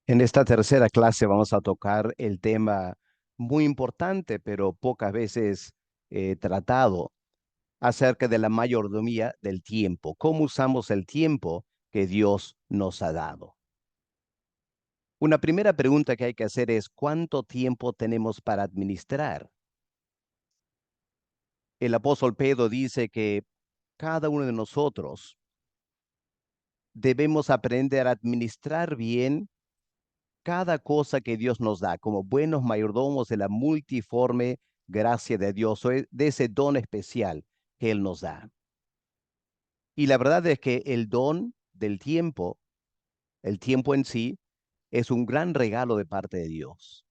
En esta tercera clase vamos a tocar el tema muy importante, pero pocas veces tratado, acerca de la mayordomía del tiempo. ¿Cómo usamos el tiempo que Dios nos ha dado? Una primera pregunta que hay que hacer es, ¿cuánto tiempo tenemos para administrar? El apóstol Pedro dice que cada uno de nosotros debemos aprender a administrar bien cada cosa que Dios nos da, como buenos mayordomos de la multiforme gracia de Dios, o de ese don especial que Él nos da. Y la verdad es que el don del tiempo, el tiempo en sí, es un gran regalo de parte de Dios.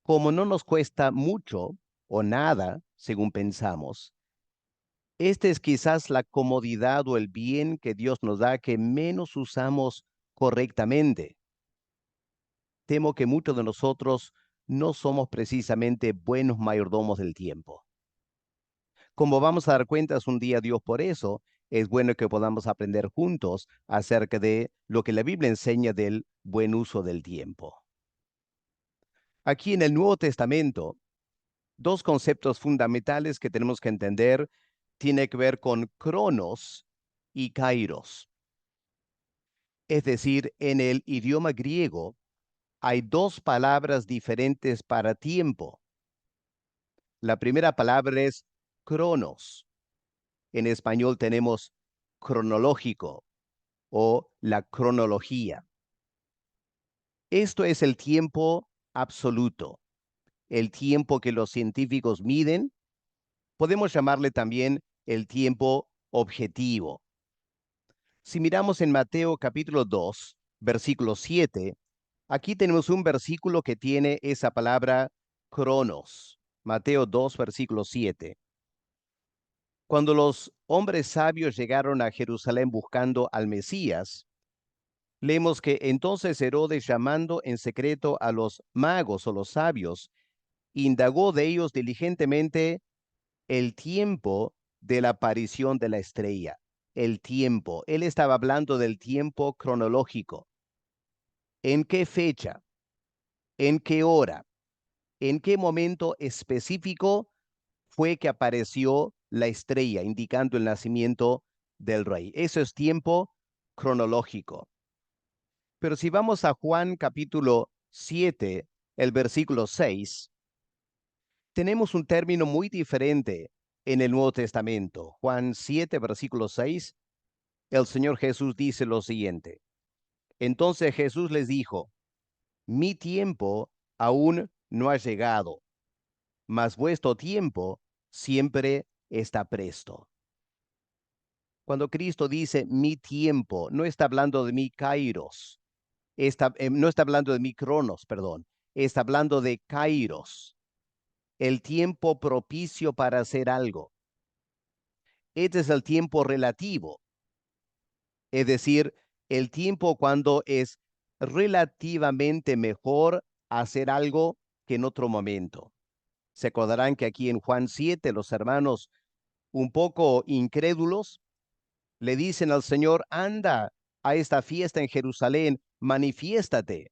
Como no nos cuesta mucho o nada, según pensamos, este es quizás la comodidad o el bien que Dios nos da que menos usamos correctamente. Temo que muchos de nosotros no somos precisamente buenos mayordomos del tiempo. Como vamos a dar cuentas un día a Dios por eso, es bueno que podamos aprender juntos acerca de lo que la Biblia enseña del buen uso del tiempo. Aquí en el Nuevo Testamento, dos conceptos fundamentales que tenemos que entender tienen que ver con cronos y kairos. Es decir, en el idioma griego hay dos palabras diferentes para tiempo. La primera palabra es cronos. En español tenemos cronológico o la cronología. Esto es el tiempo absoluto, el tiempo que los científicos miden. Podemos llamarle también el tiempo objetivo. Si miramos en Mateo capítulo 2, versículo 7, aquí tenemos un versículo que tiene esa palabra cronos. Mateo 2, versículo 7. Cuando los hombres sabios llegaron a Jerusalén buscando al Mesías, leemos que entonces Herodes, llamando en secreto a los magos o los sabios, indagó de ellos diligentemente el tiempo de la aparición de la estrella. El tiempo. Él estaba hablando del tiempo cronológico. ¿En qué fecha? ¿En qué hora? ¿En qué momento específico fue que apareció la estrella, indicando el nacimiento del rey? Eso es tiempo cronológico. Pero si vamos a Juan capítulo 7, el versículo 6, tenemos un término muy diferente en el Nuevo Testamento. Juan 7, versículo 6, el Señor Jesús dice lo siguiente. Entonces Jesús les dijo, mi tiempo aún no ha llegado, mas vuestro tiempo siempre está presto. Cuando Cristo dice mi tiempo, no está hablando de mi kairos, no está hablando de mi cronos, perdón, está hablando de kairos, el tiempo propicio para hacer algo. Este es el tiempo relativo, es decir, el tiempo cuando es relativamente mejor hacer algo que en otro momento. Se acordarán que aquí en Juan 7 los hermanos, un poco incrédulos, le dicen al Señor, anda a esta fiesta en Jerusalén, manifiéstate.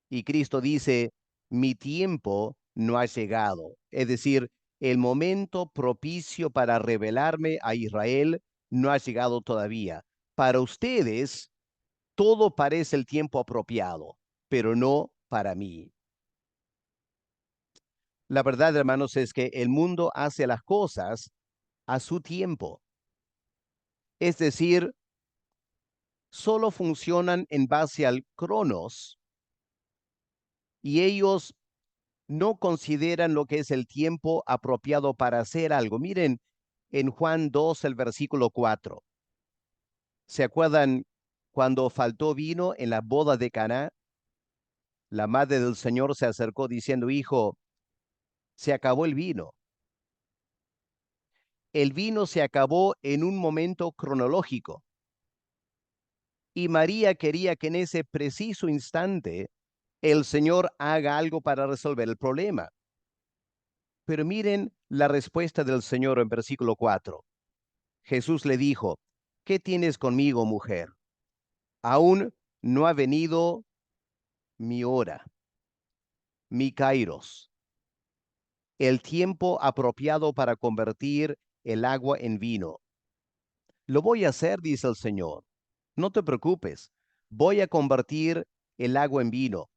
Y Cristo dice, mi tiempo no ha llegado. Es decir, el momento propicio para revelarme a Israel no ha llegado todavía. Para ustedes, todo parece el tiempo apropiado, pero no para mí. La verdad, hermanos, es que el mundo hace las cosas a su tiempo. Es decir, solo funcionan en base al cronos y ellos no consideran lo que es el tiempo apropiado para hacer algo. Miren en Juan 2, el versículo 4. ¿Se acuerdan cuando faltó vino en la boda de Caná? La madre del Señor se acercó diciendo, hijo, se acabó el vino. El vino se acabó en un momento cronológico y María quería que en ese preciso instante el Señor haga algo para resolver el problema. Pero miren la respuesta del Señor en versículo 4. Jesús le dijo, ¿qué tienes conmigo, mujer? Aún no ha venido mi hora, mi kairos, el tiempo apropiado para convertir el agua en vino. Lo voy a hacer, dice el Señor. No te preocupes, voy a convertir el agua en vino,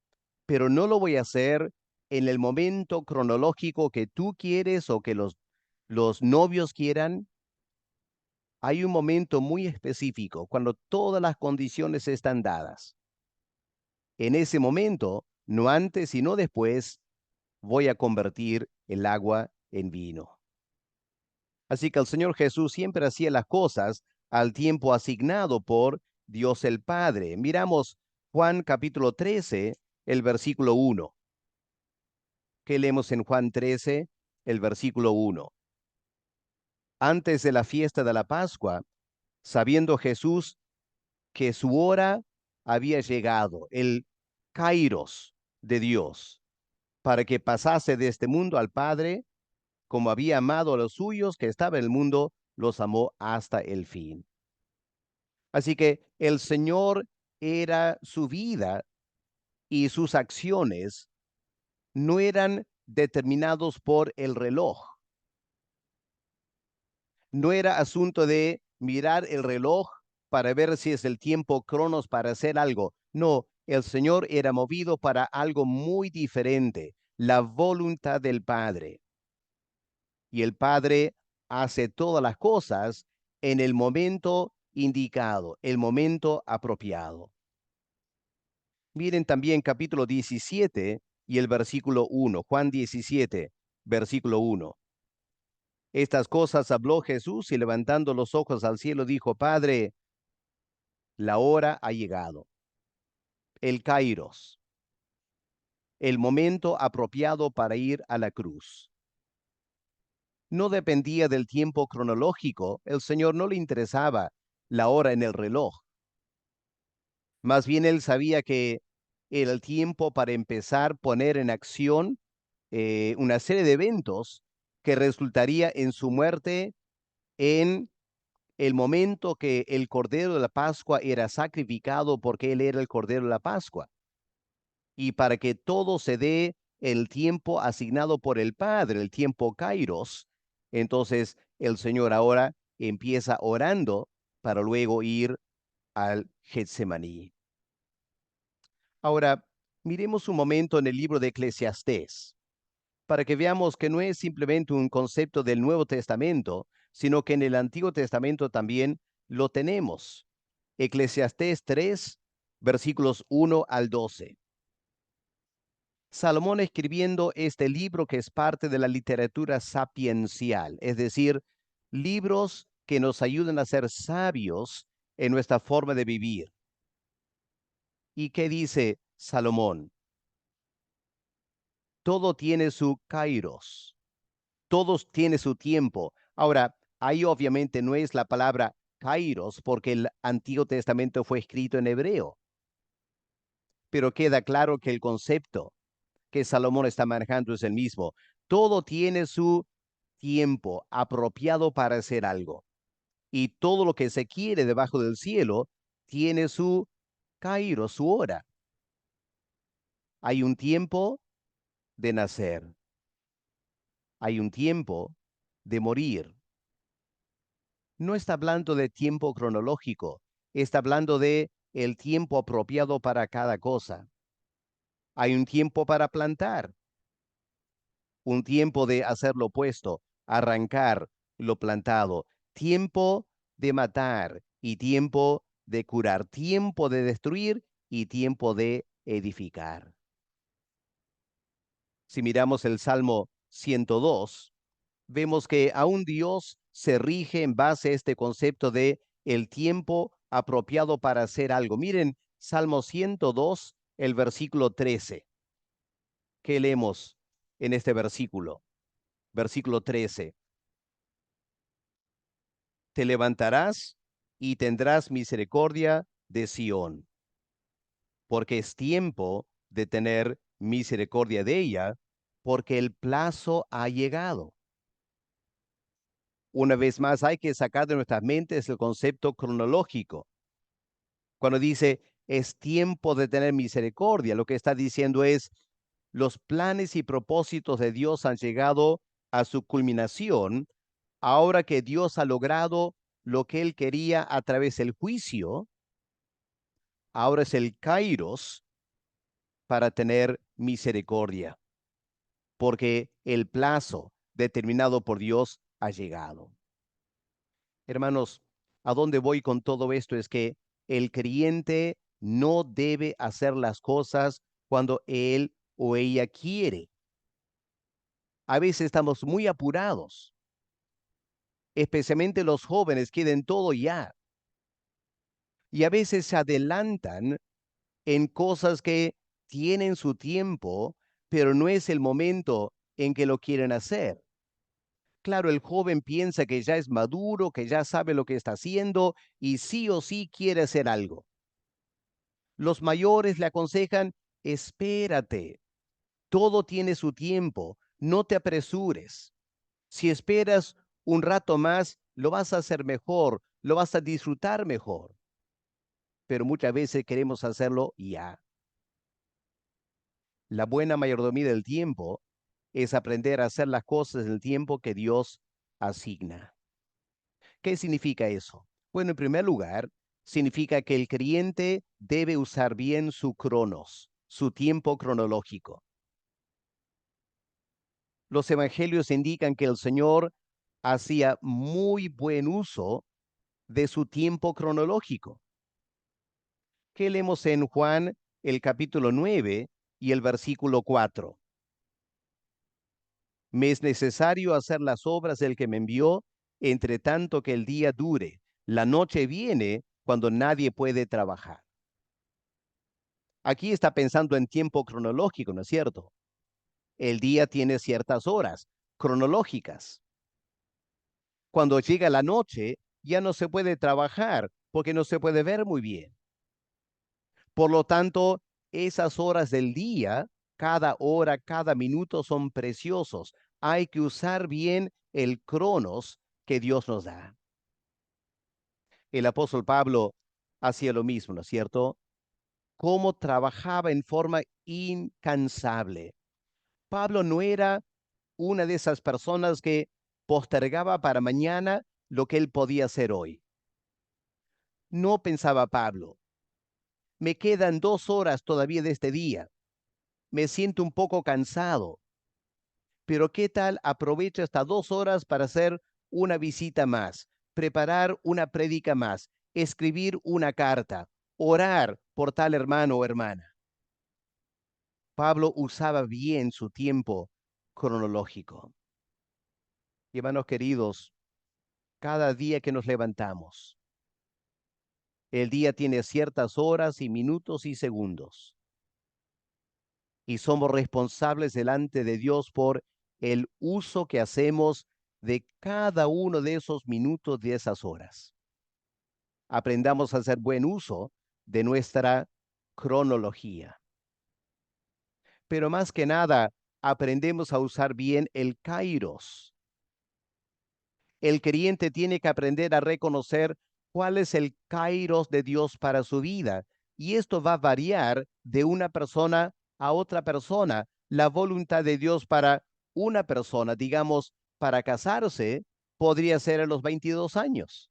pero no lo voy a hacer en el momento cronológico que tú quieres o que los novios quieran. Hay un momento muy específico cuando todas las condiciones están dadas. En ese momento, no antes sino después, voy a convertir el agua en vino. Así que el Señor Jesús siempre hacía las cosas al tiempo asignado por Dios el Padre. Miramos Juan capítulo 13, el versículo 1. ¿Qué leemos en Juan 13, el versículo 1? Antes de la fiesta de la Pascua, sabiendo Jesús que su hora había llegado, el kairos de Dios, para que pasase de este mundo al Padre, como había amado a los suyos que estaba en el mundo, los amó hasta el fin. Así que el Señor era su vida y sus acciones no eran determinados por el reloj. No era asunto de mirar el reloj para ver si es el tiempo cronos para hacer algo. No, el Señor era movido para algo muy diferente, la voluntad del Padre. Y el Padre hace todas las cosas en el momento indicado, el momento apropiado. Miren también capítulo 17 y el versículo 1, Juan 17, versículo 1. Estas cosas habló Jesús y levantando los ojos al cielo dijo, Padre, la hora ha llegado, el kairos, el momento apropiado para ir a la cruz. No dependía del tiempo cronológico, el Señor no le interesaba la hora en el reloj. Más bien él sabía que era el tiempo para empezar a poner en acción una serie de eventos que resultaría en su muerte en el momento que el Cordero de la Pascua era sacrificado porque él era el Cordero de la Pascua. Y para que todo se dé el tiempo asignado por el Padre, el tiempo kairos, entonces el Señor ahora empieza orando para luego ir al Getsemaní. Ahora, miremos un momento en el libro de Eclesiastés, para que veamos que no es simplemente un concepto del Nuevo Testamento, sino que en el Antiguo Testamento también lo tenemos. Eclesiastés 3, versículos 1 al 12. Salomón escribiendo este libro que es parte de la literatura sapiencial, es decir, libros que nos ayudan a ser sabios en nuestra forma de vivir. ¿Y qué dice Salomón? Todo tiene su kairos, todo tiene su tiempo. Ahora, ahí obviamente no es la palabra kairos porque el Antiguo Testamento fue escrito en hebreo, pero queda claro que el concepto que Salomón está manejando es el mismo. Todo tiene su tiempo apropiado para hacer algo. Y todo lo que se quiere debajo del cielo tiene su kairos, su hora. Hay un tiempo de nacer. Hay un tiempo de morir. No está hablando de tiempo cronológico, está hablando de el tiempo apropiado para cada cosa. Hay un tiempo para plantar, un tiempo de hacer lo opuesto, arrancar lo plantado, tiempo de matar y tiempo de curar, tiempo de destruir y tiempo de edificar. Si miramos el Salmo 102, vemos que aún Dios se rige en base a este concepto de el tiempo apropiado para hacer algo. Miren, Salmo 102, el versículo 13. ¿Qué leemos en este versículo? Versículo 13. Te levantarás y tendrás misericordia de Sión, porque es tiempo de tener misericordia de ella, porque el plazo ha llegado. Una vez más, hay que sacar de nuestras mentes el concepto cronológico. Cuando dice, es tiempo de tener misericordia. Lo que está diciendo es, los planes y propósitos de Dios han llegado a su culminación ahora que Dios ha logrado lo que él quería a través del juicio. Ahora es el kairos para tener misericordia, porque el plazo determinado por Dios ha llegado. Hermanos, ¿a dónde voy con todo esto? Es que el creyente no debe hacer las cosas cuando él o ella quiere. A veces estamos muy apurados, especialmente los jóvenes quieren todo ya. Y a veces se adelantan en cosas que tienen su tiempo, pero no es el momento en que lo quieren hacer. Claro, el joven piensa que ya es maduro, que ya sabe lo que está haciendo y sí o sí quiere hacer algo. Los mayores le aconsejan, espérate, todo tiene su tiempo, no te apresures. Si esperas un rato más, lo vas a hacer mejor, lo vas a disfrutar mejor. Pero muchas veces queremos hacerlo ya. La buena mayordomía del tiempo es aprender a hacer las cosas en el tiempo que Dios asigna. ¿Qué significa eso? Bueno, en primer lugar, significa que el creyente debe usar bien su cronos, su tiempo cronológico. Los evangelios indican que el Señor hacía muy buen uso de su tiempo cronológico. ¿Qué leemos en Juan, el capítulo 9 y el versículo 4? Me es necesario hacer las obras del que me envió, entre tanto que el día dure. La noche viene cuando nadie puede trabajar. Aquí está pensando en tiempo cronológico, ¿no es cierto? El día tiene ciertas horas cronológicas. Cuando llega la noche, ya no se puede trabajar porque no se puede ver muy bien. Por lo tanto, esas horas del día, cada hora, cada minuto son preciosos. Hay que usar bien el cronos que Dios nos da. El apóstol Pablo hacía lo mismo, ¿no es cierto? Cómo trabajaba en forma incansable. Pablo no era una de esas personas que postergaba para mañana lo que él podía hacer hoy. No pensaba Pablo, me quedan 2 horas todavía de este día, me siento un poco cansado, pero ¿qué tal aprovecho estas 2 horas para hacer una visita más, preparar una prédica más, escribir una carta, orar por tal hermano o hermana? Pablo usaba bien su tiempo cronológico. Y hermanos queridos, cada día que nos levantamos, el día tiene ciertas horas y minutos y segundos. Y somos responsables delante de Dios por el uso que hacemos de cada uno de esos minutos, de esas horas. Aprendamos a hacer buen uso de nuestra cronología. Pero más que nada, aprendemos a usar bien el kairos. El creyente tiene que aprender a reconocer cuál es el kairos de Dios para su vida. Y esto va a variar de una persona a otra persona. La voluntad de Dios para una persona, digamos, para casarse, podría ser a los 22 años.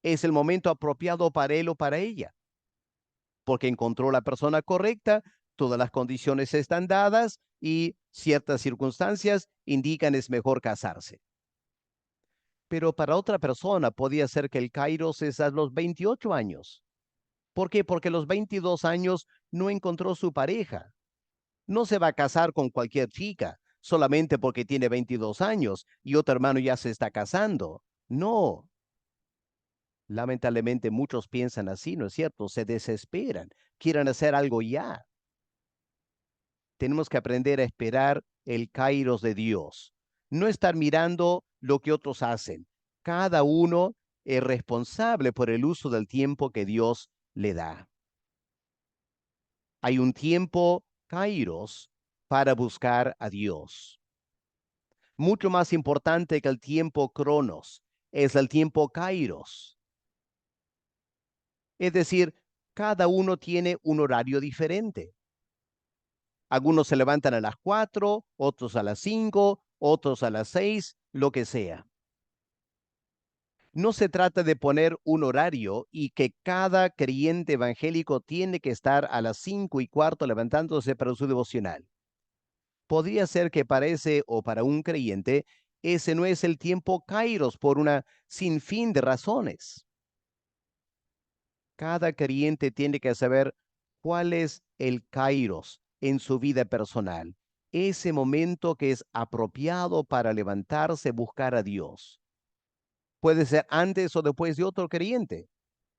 Es el momento apropiado para él o para ella, porque encontró la persona correcta, todas las condiciones están dadas y ciertas circunstancias indican es mejor casarse. Pero para otra persona podía ser que el kairos es a los 28 años. ¿Por qué? Porque a los 22 años no encontró su pareja. No se va a casar con cualquier chica solamente porque tiene 22 años y otro hermano ya se está casando. No. Lamentablemente muchos piensan así, ¿no es cierto? Se desesperan, quieren hacer algo ya. Tenemos que aprender a esperar el kairos de Dios, no estar mirando lo que otros hacen. Cada uno es responsable por el uso del tiempo que Dios le da. Hay un tiempo kairos para buscar a Dios. Mucho más importante que el tiempo cronos es el tiempo kairos. Es decir, Cada uno tiene un horario diferente. Algunos se levantan a las 4, otros a las 5, otros a las 6, lo que sea. No se trata de poner un horario y que cada creyente evangélico tiene que estar a las 5:15 levantándose para su devocional. Podría ser que para ese o para un creyente ese no es el tiempo kairos por una sinfín de razones. Cada creyente tiene que saber cuál es el kairos en su vida personal, ese momento que es apropiado para levantarse, buscar a Dios. Puede ser antes o después de otro creyente.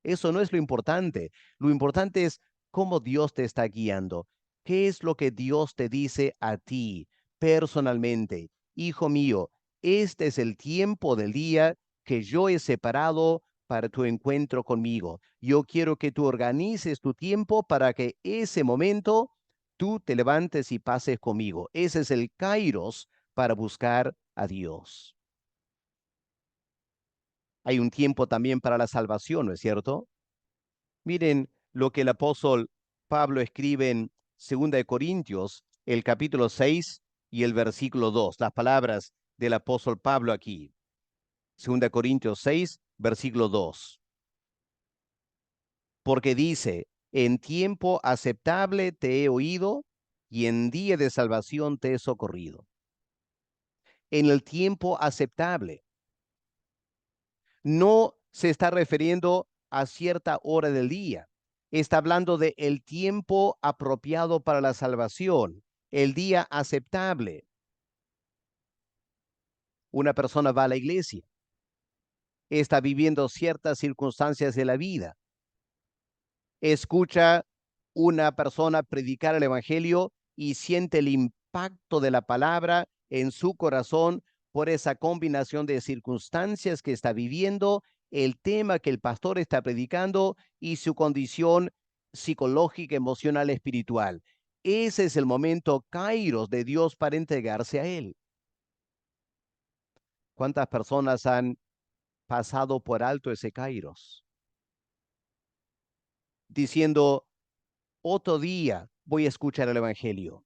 Eso no es lo importante. Lo importante es cómo Dios te está guiando. ¿Qué es lo que Dios te dice a ti personalmente? Hijo mío, este es el tiempo del día que yo he separado para tu encuentro conmigo. Yo quiero que tú organices tu tiempo para que ese momento tú te levantes y pases conmigo. Ese es el kairos para buscar a Dios. Hay un tiempo también para la salvación, ¿no es cierto? Miren lo que el apóstol Pablo escribe en 2 de Corintios, el capítulo 6 y el versículo 2. Las palabras del apóstol Pablo aquí. 2 Corintios 6, versículo 2. Porque dice, en tiempo aceptable te he oído y en día de salvación te he socorrido. En el tiempo aceptable. No se está refiriendo a cierta hora del día. Está hablando de el tiempo apropiado para la salvación, el día aceptable. Una persona va a la iglesia, está viviendo ciertas circunstancias de la vida, escucha una persona predicar el evangelio y siente el impacto de la palabra en su corazón por esa combinación de circunstancias que está viviendo, el tema que el pastor está predicando y su condición psicológica, emocional, espiritual. Ese es el momento kairos de Dios para entregarse a él. ¿Cuántas personas han pasado por alto ese kairos? Diciendo, otro día voy a escuchar el evangelio,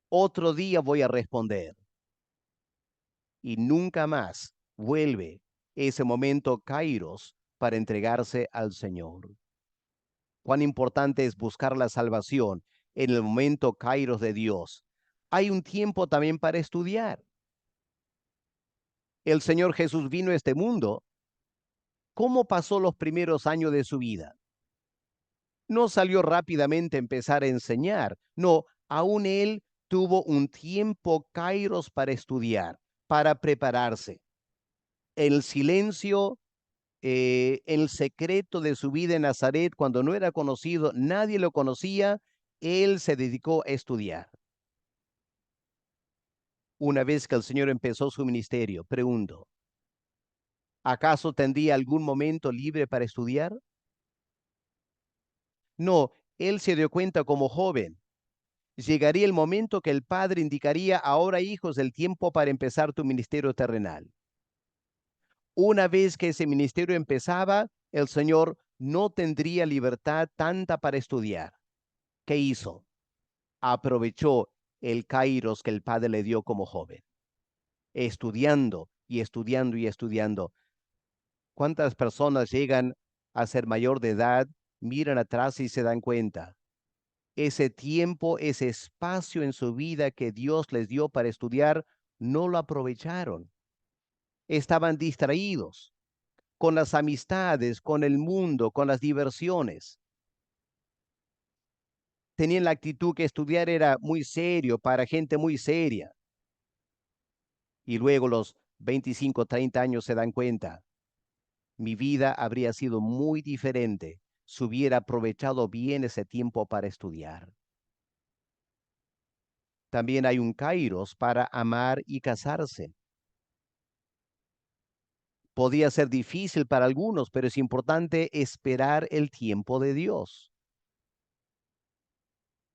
otro día voy a responder, y nunca más vuelve ese momento kairos para entregarse al Señor. Cuán importante es buscar la salvación en el momento kairos de Dios. Hay un tiempo también para estudiar. El Señor Jesús vino a este mundo. ¿Cómo pasó los primeros años de su vida? No salió rápidamente a empezar a enseñar. No, aún él tuvo un tiempo kairos para estudiar, para prepararse. El silencio, en el secreto de su vida en Nazaret, cuando no era conocido, nadie lo conocía, él se dedicó a estudiar. Una vez que el Señor empezó su ministerio, pregunto, ¿acaso tendría algún momento libre para estudiar? No, él se dio cuenta como joven. Llegaría el momento que el Padre indicaría, ahora hijos, el tiempo para empezar tu ministerio terrenal. Una vez que ese ministerio empezaba, el Señor no tendría libertad tanta para estudiar. ¿Qué hizo? Aprovechó el kairos que el Padre le dio como joven, estudiando y estudiando y estudiando. ¿Cuántas personas llegan a ser mayor de edad, miran atrás y se dan cuenta? Ese tiempo, ese espacio en su vida que Dios les dio para estudiar, no lo aprovecharon. Estaban distraídos con las amistades, con el mundo, con las diversiones. Tenían la actitud que estudiar era muy serio para gente muy seria. Y luego los 25, 30 años se dan cuenta, mi vida habría sido muy diferente si hubiera aprovechado bien ese tiempo para estudiar. También hay un kairos para amar y casarse. Podía ser difícil para algunos, pero es importante esperar el tiempo de Dios.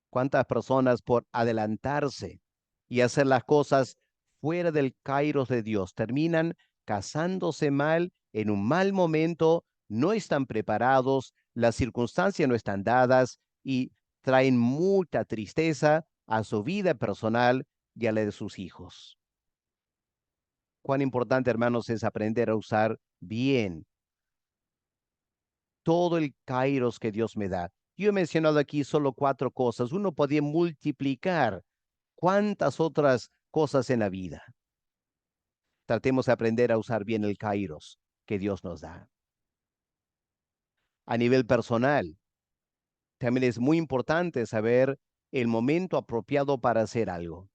¿Cuántas personas por adelantarse y hacer las cosas fuera del kairos de Dios terminan casándose mal en un mal momento no están preparados, las circunstancias no están dadas y traen mucha tristeza a su vida personal y a la de sus hijos. Cuán importante, hermanos, es aprender a usar bien todo el kairos que Dios me da. Yo he mencionado aquí solo 4 cosas. Uno podría multiplicar cuántas otras cosas en la vida. Tratemos de aprender a usar bien el kairos que Dios nos da. A nivel personal, también es muy importante saber el momento apropiado para hacer algo.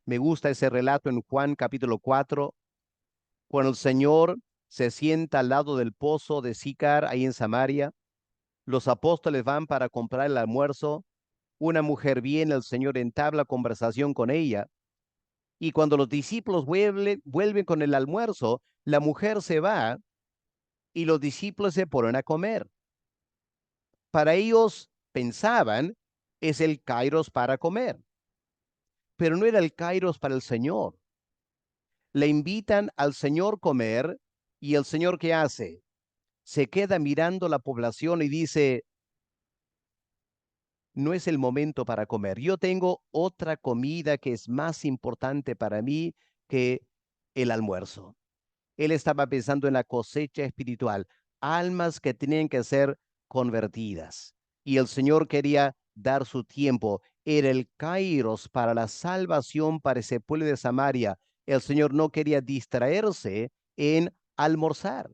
Me gusta ese relato en Juan capítulo 4, cuando el Señor se sienta al lado del pozo de Sicar, ahí en Samaria. Los apóstoles van para comprar el almuerzo. Una mujer viene, el Señor entabla conversación con ella. Y cuando los discípulos vuelven con el almuerzo, la mujer se va y los discípulos se ponen a comer. Para ellos pensaban, es el kairos para comer, pero no era el kairos para el Señor. Le invitan al Señor comer y el Señor, ¿qué hace? Se queda mirando la población y dice, no es el momento para comer. Yo tengo otra comida que es más importante para mí que el almuerzo. Él estaba pensando en la cosecha espiritual, almas que tenían que ser convertidas. Y el Señor quería dar su tiempo. Era el kairos para la salvación para ese pueblo de Samaria. El Señor no quería distraerse en almorzar.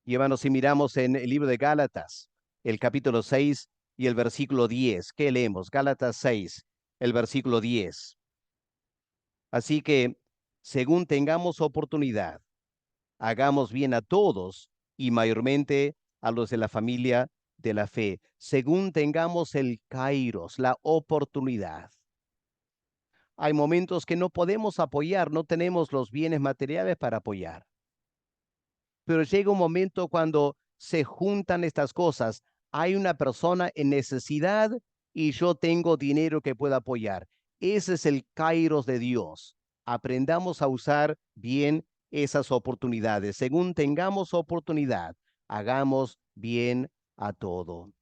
Y hermanos, si miramos en el libro de Gálatas, el capítulo 6 y el versículo 10, ¿qué leemos? Gálatas 6, el versículo 10. Así que, según tengamos oportunidad, hagamos bien a todos y mayormente a los de la familia de la fe, según tengamos el kairos, la oportunidad. Hay momentos que no podemos apoyar, no tenemos los bienes materiales para apoyar. Pero llega un momento cuando se juntan estas cosas. Hay una persona en necesidad y yo tengo dinero que pueda apoyar. Ese es el kairos de Dios. Aprendamos a usar bien esas oportunidades. Según tengamos oportunidad, hagamos bien a todo.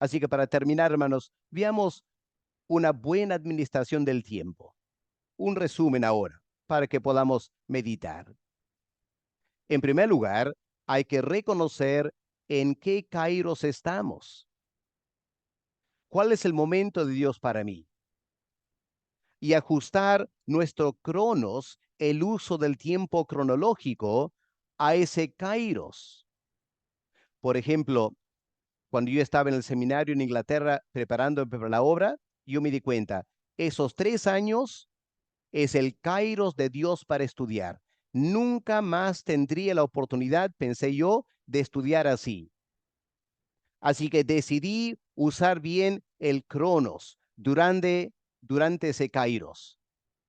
Así que para terminar, hermanos, veamos una buena administración del tiempo. Un resumen ahora para que podamos meditar. En primer lugar, hay que reconocer en qué kairos estamos. ¿Cuál es el momento de Dios para mí? Y ajustar nuestro cronos, el uso del tiempo cronológico, a ese kairos. Por ejemplo, cuando yo estaba en el seminario en Inglaterra preparando para la obra, yo me di cuenta, esos 3 años es el kairos de Dios para estudiar. Nunca más tendría la oportunidad, pensé yo, de estudiar así. Así que decidí usar bien el cronos durante ese kairos.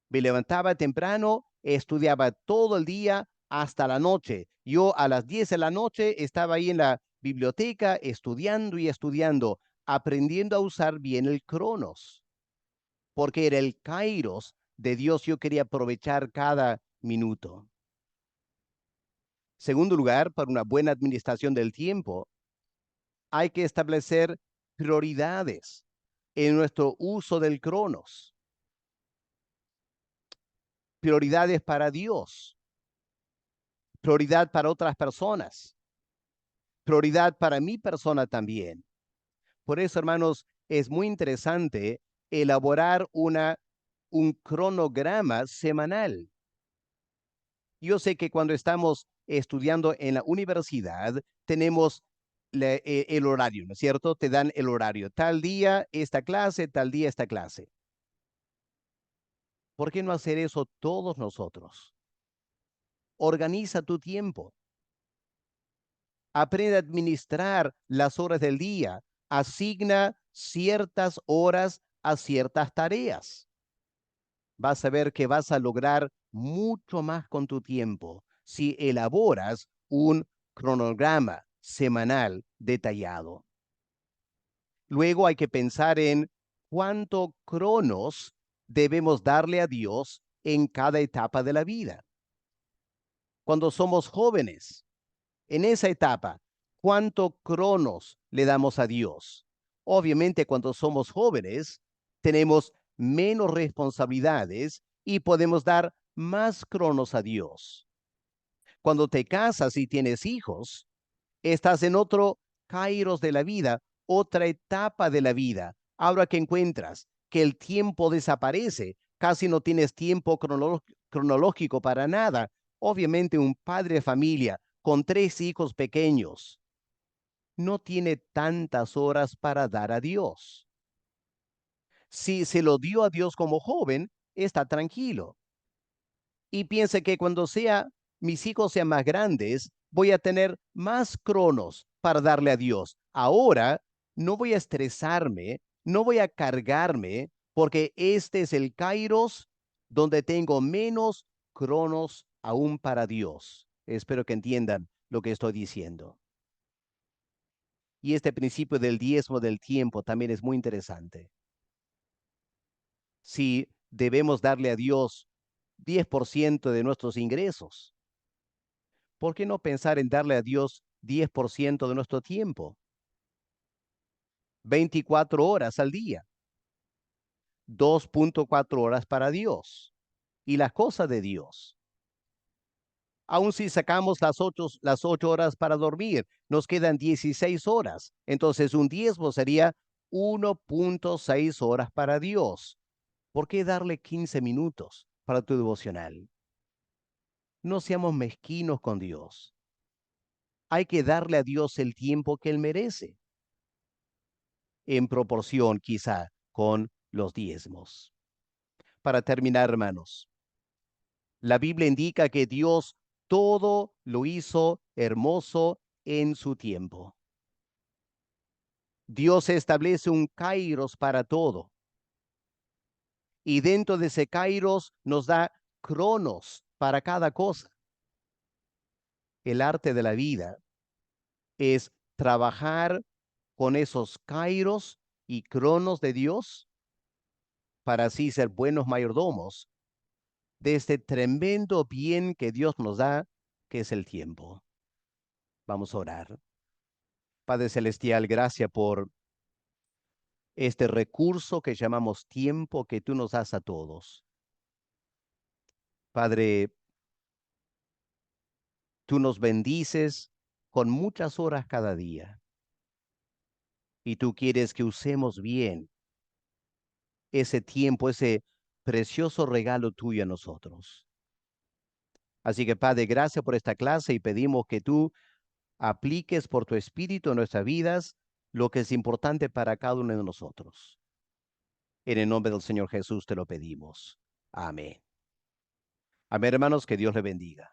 Me levantaba temprano, estudiaba todo el día hasta la noche. Yo a las 10 de la noche estaba ahí en la biblioteca estudiando y estudiando, aprendiendo a usar bien el cronos, porque era el kairos de Dios. Yo quería aprovechar cada minuto. Segundo lugar, para una buena administración del tiempo, hay que establecer prioridades en nuestro uso del cronos. Prioridades para Dios, prioridad para otras personas, prioridad para mi persona también. Por eso, hermanos, es muy interesante elaborar un cronograma semanal. Yo sé que cuando estamos estudiando en la universidad, tenemos el horario, ¿no es cierto? Te dan el horario. Tal día esta clase, tal día esta clase. ¿Por qué no hacer eso todos nosotros? Organiza tu tiempo. Aprende a administrar las horas del día. Asigna ciertas horas a ciertas tareas. Vas a ver que vas a lograr mucho más con tu tiempo si elaboras un cronograma semanal detallado. Luego hay que pensar en cuánto cronos debemos darle a Dios en cada etapa de la vida. Cuando somos jóvenes, en esa etapa, ¿cuánto cronos le damos a Dios? Obviamente, cuando somos jóvenes, tenemos menos responsabilidades y podemos dar más cronos a Dios. Cuando te casas y tienes hijos, estás en otro kairos de la vida, otra etapa de la vida. Ahora que encuentras que el tiempo desaparece, casi no tienes tiempo cronológico para nada. Obviamente un padre de familia con 3 hijos pequeños no tiene tantas horas para dar a Dios. Si se lo dio a Dios como joven, está tranquilo y piense que cuando mis hijos sean más grandes, voy a tener más cronos para darle a Dios. Ahora no voy a estresarme, no voy a cargarme, porque este es el kairos donde tengo menos cronos aún para Dios. Espero que entiendan lo que estoy diciendo. Y este principio del diezmo del tiempo también es muy interesante. Si debemos darle a Dios 10% de nuestros ingresos, ¿por qué no pensar en darle a Dios 10% de nuestro tiempo? 24 horas al día, 2.4 horas para Dios y las cosas de Dios. Aun si sacamos las 8 horas para dormir, nos quedan 16 horas. Entonces un diezmo sería 1.6 horas para Dios. ¿Por qué darle 15 minutos para tu devocional? No seamos mezquinos con Dios. Hay que darle a Dios el tiempo que Él merece, en proporción quizá con los diezmos. Para terminar, hermanos, la Biblia indica que Dios todo lo hizo hermoso en su tiempo. Dios establece un kairos para todo. Y dentro de ese kairos nos da cronos para cada cosa. El arte de la vida es trabajar con esos kairos y cronos de Dios para así ser buenos mayordomos de este tremendo bien que Dios nos da, que es el tiempo. Vamos a orar. Padre Celestial, gracias por este recurso que llamamos tiempo que tú nos das a todos. Padre, tú nos bendices con muchas horas cada día y tú quieres que usemos bien ese tiempo, ese precioso regalo tuyo a nosotros. Así que, Padre, gracias por esta clase y pedimos que tú apliques por tu espíritu en nuestras vidas lo que es importante para cada uno de nosotros. En el nombre del Señor Jesús te lo pedimos. Amén. Amén, hermanos, que Dios le bendiga.